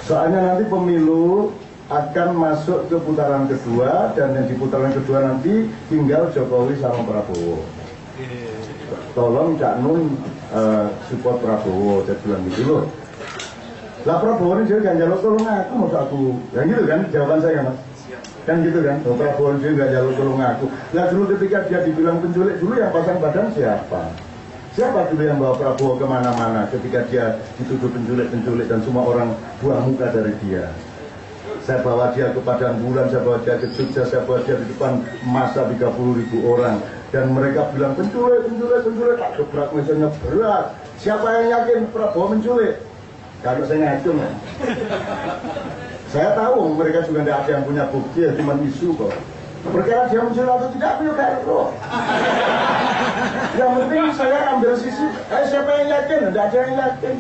Soalnya nanti pemilu akan masuk ke putaran kedua, dan yang di putaran kedua nanti tinggal Jokowi sama Prabowo. Tolong Cak Nun support Prabowo, jadi bilang gitu loh. Lah Prabowo ini juga jalur tolong aku, mau aku, yang gitu kan jawaban saya mas. Kan gitu kan, oh, Prabowo juga jalur tolong aku. Nah dulu ketika dia dibilang penculik, dulu yang pasang badan siapa? Siapa dulu yang bawa Prabowo kemana-mana ketika dia dituduh penculik dan semua orang buang muka dari dia? Saya bawa dia ke Padang Bulan, saya bawa dia ke Jogja, saya bawa dia di depan massa 30.000 orang. Dan mereka bilang penculik, tak gebrak mesinnya berat. Siapa yang yakin Prabowo menculik? Kalau saya ngacung ya. Saya tahu mereka juga tidak ada yang punya bukti, ya cuma isu kok. Perkara dia menculik atau tidak, aku juga tahu. Yang penting saya ambil sisi, siapa yang yakin? Tidak ada yang yakin.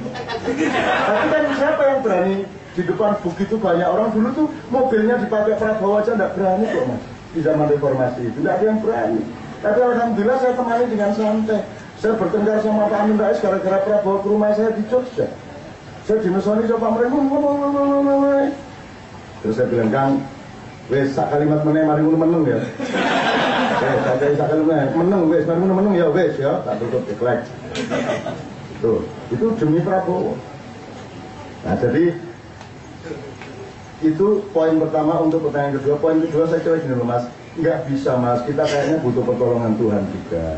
Tapi kan siapa yang berani di depan begitu banyak orang? Dulu tuh mobilnya dipakai Prabowo aja tidak berani kok mas. Di zaman reformasi itu tidak ada yang berani. Tapi alhamdulillah saya temani dengan santai. Saya bertengkar sama Pak Amin Rais gara-gara Prabowo ke rumah saya di Jogja. Saya dinesoni sama Pak Amin. Terus saya bilang, Kang, wes sak kalimat mari meneng ya. Saya sak kalimat meneng wes, mari meneng ya wes ya, tak tutup deklek. Tuh, itu demi Prabowo. Nah, jadi itu poin pertama untuk pertanyaan kedua. Poin kedua saya kira gini loh mas, nggak bisa mas, kita kayaknya butuh pertolongan Tuhan juga.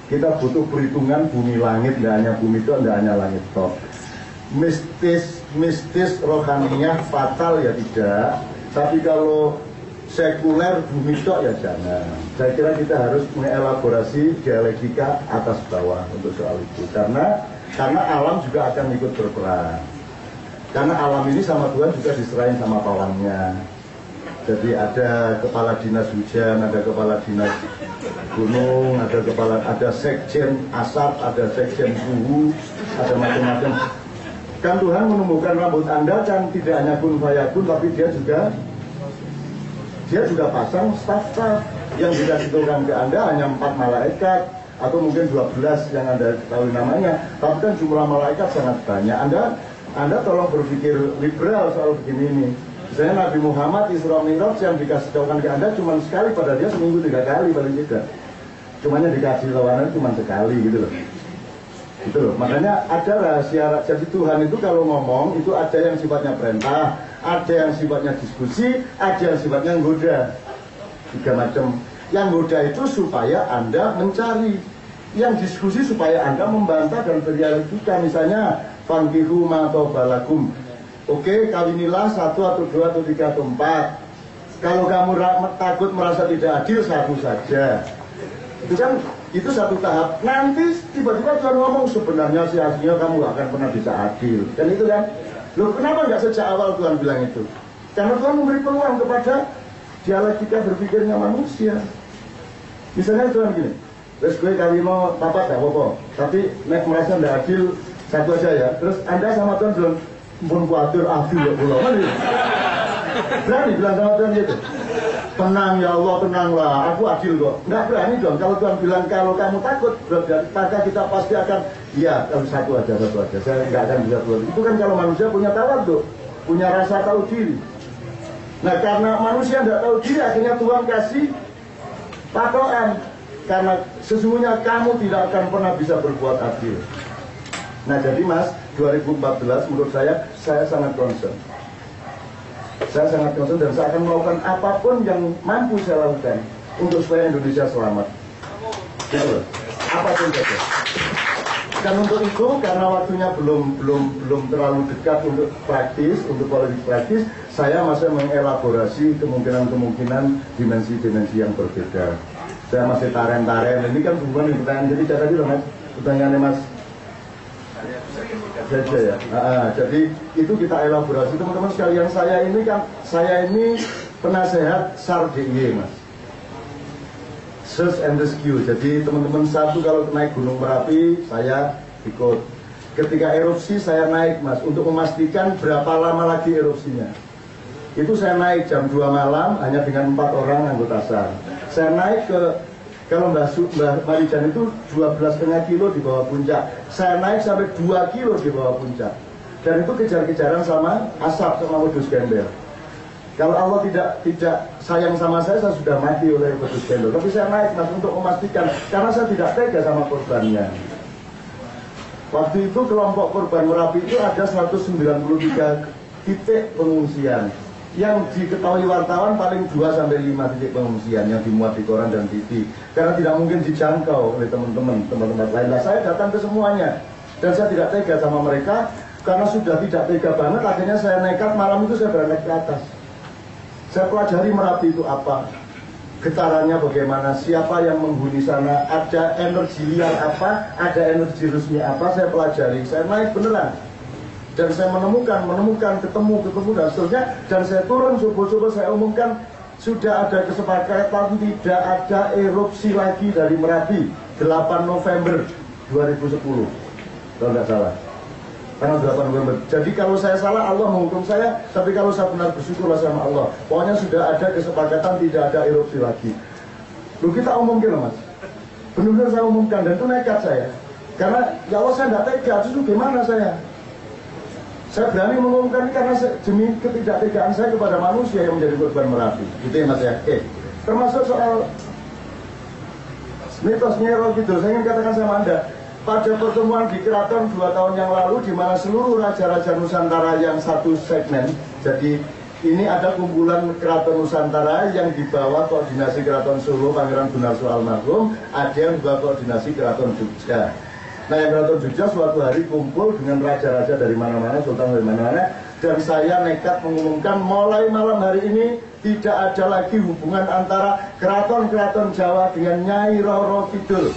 Kita butuh perhitungan bumi langit, nggak hanya bumi itu, nggak hanya langit toh. Mistis rohaniyah fatal ya tidak, tapi kalau sekuler bumi tok ya jangan. Saya kira kita harus mengelaborasi dialektika atas bawah untuk soal itu, karena alam juga akan ikut berperan. Karena alam ini sama Tuhan juga diserahin sama pawangnya. Jadi ada kepala dinas hujan, ada kepala dinas gunung, ada sekjen asap, ada sekjen suhu, ada macam-macam. Kan Tuhan menemukan rambut Anda kan tidak hanya kun fayakun, tapi dia juga pasang staf-staf yang bisa diturunkan ke Anda hanya 4 malaikat atau mungkin 12 yang Anda ketahui namanya. Tapi kan jumlah malaikat sangat banyak. Anda tolong berpikir liberal soal begini ini. Misalnya Nabi Muhammad Isra Mi'raj yang dikasih tahukan ke Anda cuma sekali, pada dia seminggu 3 kali paling tidak. Cumanya dikasih tahukan cuma sekali gitu loh. Gitu loh. Makanya ada rahasia. Jadi Tuhan itu kalau ngomong itu ada yang sifatnya perintah, ada yang sifatnya diskusi, ada yang sifatnya goda. 3 macam. Yang goda itu supaya Anda mencari. Yang diskusi supaya Anda membantah dan berdialektika. Misalnya fankihu ma tobalakum. Oke, kawinilah 1 atau 2 atau 3 atau 4. Kalau kamu takut merasa tidak adil, 1 saja. Itu kan, itu 1 tahap. Nanti tiba-tiba Tuhan ngomong sebenarnya sih aslinya kamu gak akan pernah bisa adil. Dan itu kan, loh kenapa nggak sejak awal Tuhan bilang itu? Karena Tuhan memberi peluang kepada dialektika berpikirnya manusia. Misalnya Tuhan gini, terus gue kali mau papat gak apa-apa, tapi nek merasa tidak adil 1 aja ya. Terus Anda sama Tuhan bilang, pun khawatir adil ya pulau. Berani bilang sama Tuhan gitu? Tenang ya Allah, tenanglah, aku adil kok. Nggak berani dong. Kalau Tuhan bilang kalau kamu takut, maka kita pasti akan, iya, kalau 1 aja. Saya nggak akan bisa keluar. Itu kan kalau manusia punya tawadhu, punya rasa tahu diri. Nah karena manusia nggak tahu diri, akhirnya Tuhan kasih patokan. Karena sesungguhnya kamu tidak akan pernah bisa berbuat adil. Nah jadi mas, 2014 menurut saya sangat concern. Saya sangat concern dan saya akan melakukan apapun yang mampu saya lakukan untuk supaya Indonesia selamat. Gitu. Apapun saja. Dan untuk itu karena waktunya belum terlalu dekat untuk praktis, untuk politik praktis, saya masih mengelaborasi kemungkinan dimensi-dimensi yang berbeda. Saya masih taren-taren. Ini kan bukan pertanyaan, jadi cara dulu mas, pertanyaannya mas saja ya. Jadi itu kita elaborasi teman-teman sekalian. Saya ini penasehat SAR DIY mas, Search and Rescue. Jadi teman-teman satu kalau naik Gunung Merapi saya ikut. Ketika erupsi saya naik mas, untuk memastikan berapa lama lagi erupsinya. Itu saya naik jam 2 malam hanya dengan 4 orang anggota SAR. Saya naik ke, kalau Mbak Marijan itu 12,5 kilo di bawah puncak. Saya naik sampai 2 kilo di bawah puncak. Dan itu kejar-kejaran sama asap, sama wedus gembel. Kalau Allah tidak sayang sama saya sudah mati oleh wedus gembel. Tapi saya naik Mas untuk memastikan, karena saya tidak tega sama korbannya. Waktu itu kelompok korban Merapi itu ada 193 titik pengungsian. Yang diketahui wartawan paling 2-5 titik pengungsian yang dimuat di koran dan TV. Karena tidak mungkin dijangkau oleh teman-teman tempat-tempat lain. Nah, saya datang ke semuanya. Dan saya tidak tega sama mereka. Karena sudah tidak tega banget, akhirnya saya nekat, malam itu saya berangkat ke atas. Saya pelajari Merapi itu apa, getarannya bagaimana, siapa yang menghuni sana, ada energi liar apa, ada energi resmi apa, saya pelajari. Saya naik beneran. Dan saya menemukan, ketemu dan seterusnya. Dan saya turun, subuh-subuh saya umumkan, sudah ada kesepakatan tidak ada erupsi lagi dari Merapi. 8 November 2010, kalau nggak salah. Tanggal 8 November. Jadi kalau saya salah Allah menghukum saya, tapi kalau saya benar bersyukurlah sama Allah. Pokoknya sudah ada kesepakatan tidak ada erupsi lagi. Loh, kita umumkan loh Mas. Benar-benar saya umumkan dan itu nekat saya. Karena ya Allah saya tidak tega, justru gimana saya? Saya berani mengumumkan karena demi ketidaktegaan saya kepada manusia yang menjadi korban Merapi. Gitu ya Mas ya. Termasuk soal mitos Nyero gitu, saya ingin katakan sama Anda. Pada pertemuan di Keraton 2 tahun yang lalu, di mana seluruh raja-raja Nusantara yang satu segmen, jadi ini ada kumpulan Keraton Nusantara yang dibawa koordinasi Keraton Solo, Pangeran Gunarso almarhum, ada yang dibawa koordinasi Keraton Jogja. Nah, yang Keraton Jogja suatu hari kumpul dengan raja-raja dari mana-mana, sultan dari mana-mana, dan saya nekat mengumumkan mulai malam hari ini tidak ada lagi hubungan antara keraton-keraton Jawa dengan Nyai Roro Kidul.